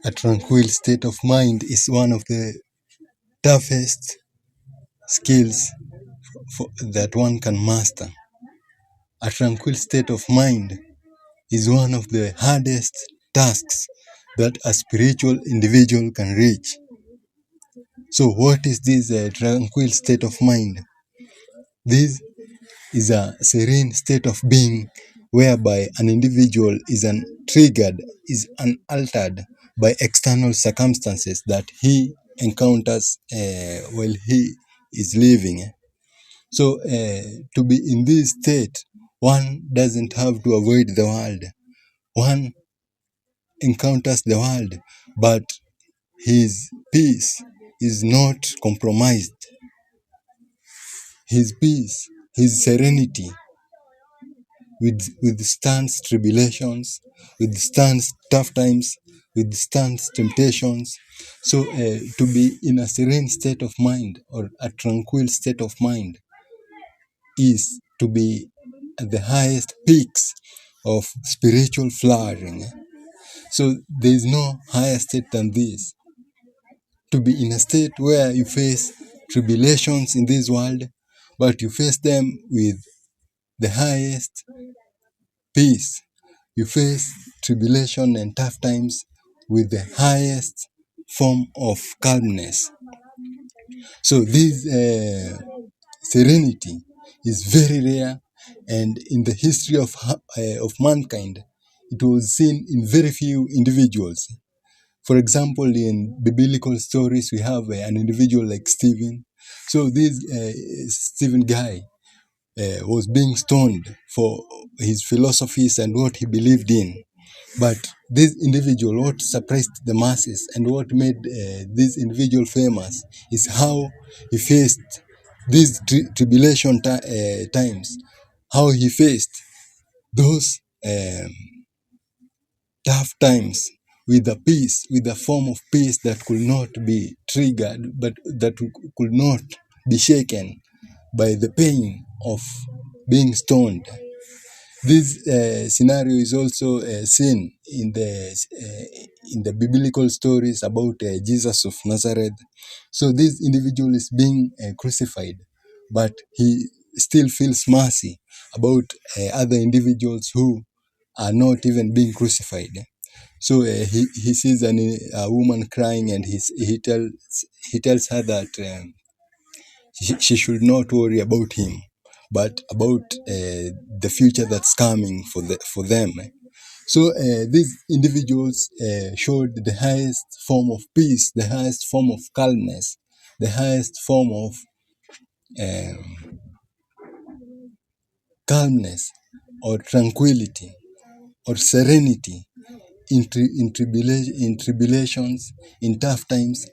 A tranquil state of mind is one of the toughest skills that one can master. A tranquil state of mind is one of the hardest tasks that a spiritual individual can reach. So, what is this tranquil state of mind? This is a serene state of being whereby an individual is untriggered, is unaltered by external circumstances that he encounters while he is living. So, to be in this state, one doesn't have to avoid the world. One encounters the world, but his peace is not compromised. His peace, his serenity withstands tribulations, withstands tough times, withstands temptations. So, to be in a serene state of mind or a tranquil state of mind is to be at the highest peaks of spiritual flourishing. So, there is no higher state than this. To be in a state where you face tribulations in this world, but you face them with the highest peace. You face tribulation and tough times with the highest form of calmness. So this serenity is very rare, and in the history of mankind, it was seen in very few individuals. For example, in biblical stories, we have an individual like Stephen. So this Stephen guy was being stoned for his philosophies and what he believed in. But this individual, what surprised the masses and what made this individual famous is how he faced these tribulation times, how he faced those tough times with a peace, with a form of peace that could not be triggered, but that could not be shaken by the pain of being stoned. This scenario is also seen in the biblical stories about Jesus of Nazareth. So this individual is being crucified, but he still feels mercy about other individuals who are not even being crucified. So he sees a woman crying, and he tells her that she should not worry about him, but about the future that's coming for them. So these individuals showed the highest form of peace, the highest form of calmness, the highest form of um, calmness or tranquility or serenity in tribulations, in tough times,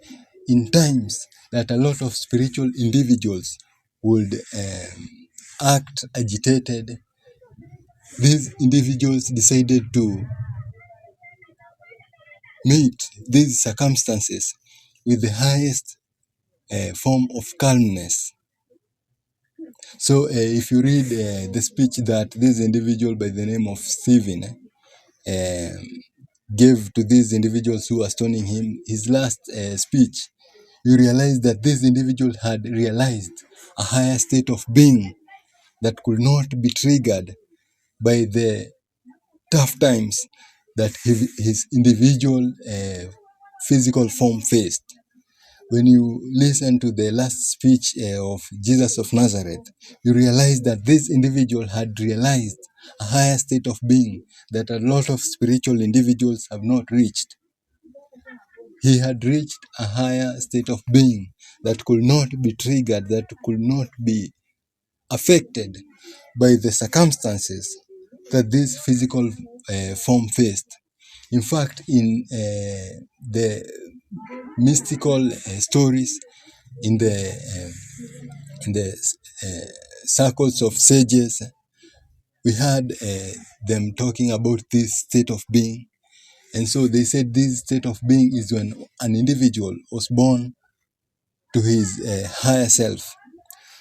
in times that a lot of spiritual individuals would act agitated. These individuals decided to meet these circumstances with the highest form of calmness. So, if you read the speech that this individual by the name of Stephen gave to these individuals who were stoning him, his last speech, you realize that this individual had realized a higher state of being that could not be triggered by the tough times that his individual physical form faced. When you listen to the last speech of Jesus of Nazareth, you realize that this individual had realized a higher state of being that a lot of spiritual individuals have not reached. He had reached a higher state of being that could not be triggered, that could not be affected by the circumstances that this physical form faced. In fact, in the mystical stories, in the circles of sages, we had them talking about this state of being. And so they said this state of being is when an individual was born to his higher self.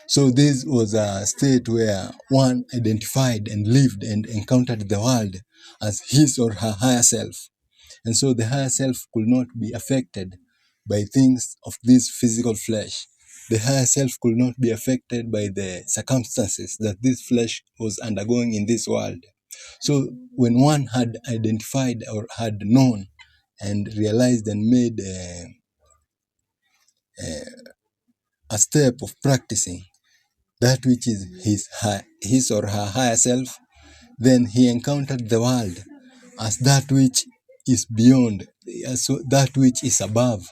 So this was a state where one identified and lived and encountered the world as his or her higher self. And so the higher self could not be affected by things of this physical flesh. The higher self could not be affected by the circumstances that this flesh was undergoing in this world. So when one had identified or had known and realized and made a step of practicing that which is his or her higher self, then he encountered the world as that which is beyond, as that which is above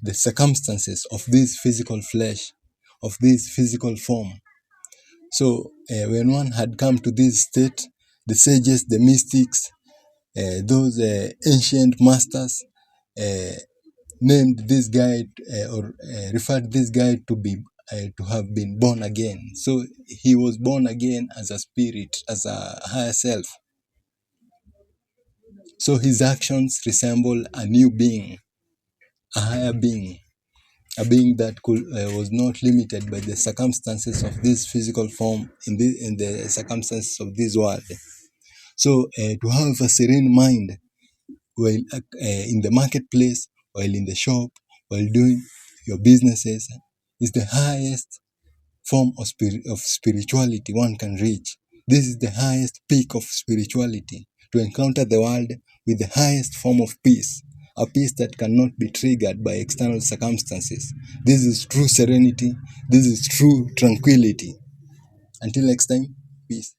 the circumstances of this physical flesh, of this physical form. So when one had come to this state, the sages, the mystics, those ancient masters uh, named this guy or referred this guy to have been born again. So he was born again as a spirit, as a higher self. So his actions resemble a new being, a higher being, a being that was not limited by the circumstances of this physical form in the circumstances of this world. So to have a serene mind while in the marketplace, while in the shop, while doing your businesses is the highest form of spirituality one can reach. This is the highest peak of spirituality, to encounter the world with the highest form of peace, a peace that cannot be triggered by external circumstances. This is true serenity. This is true tranquility. Until next time, peace.